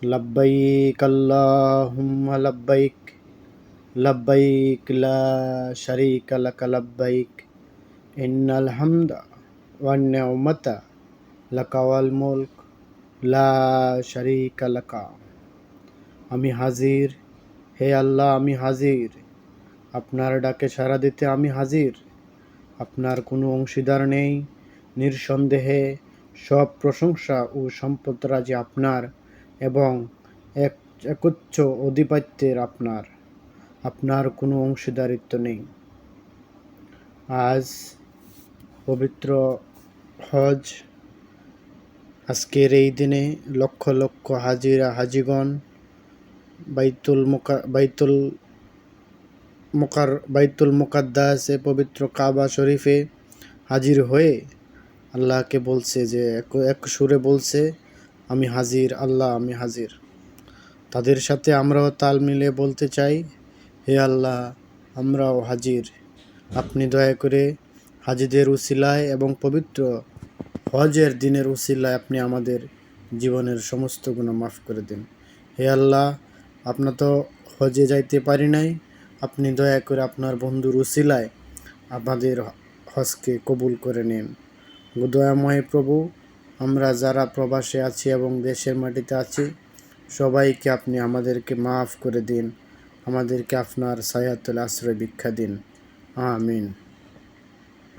लब्बैक अल्लाहुम्मा लब्बैक लब्बैक ला शरीका लक लब्बैक इन्नल हम्दा वन निअमता लाका ওয়াল মুলক লা শারীকা লাকা। আমি হাজির, হে আল্লাহ আমি হাজির, আপনার ডাকে সাড়া দিতে আমি হাজির। আপনার কোনো অংশীদার নেই, নিঃসন্দেহে সব প্রশংসা ও সম্পদরাজি আপনার এবং একচ্ছ আধিপত্যের আপনার, আপনার কোনো অংশীদারিত্ব নেই। আজ পবিত্র হজ, আজকের এই দিনে লক্ষ লক্ষ হাজিগণ বাইতুল মুকাদ্দাসে পবিত্র কাবা শরীফে হাজির হয়ে আল্লাহকে বলছে যে এক সুরে বলছে, আমি হাজির আল্লাহ, আমি হাজির। তাদের সাথে আমরাও তাল মিলিয়ে বলতে চাই, হে আল্লাহ আমরাও হাজির। আপনি দয়া করে হাজিদের উসিলায় এবং পবিত্র হজের দিনের উসিলায় আপনি আমাদের জীবনের সমস্ত গুনাহ মাফ করে দিন। হে আল্লাহ, আপনার তো হজে যাইতে পারি নাই, আপনি দয়া করে আপনার বন্ধুর উসিলায় আমাদের হজকে কবুল করে নিন। দয়াময় প্রভু, আমরা যারা প্রবাসে আছি এবং দেশের মাটিতে আছি, সবাইকে আপনি আমাদেরকে মাফ করে দিন, আমাদেরকে আপনার ছায়াতলে আশ্রয় ভিক্ষা দিন। আমিন।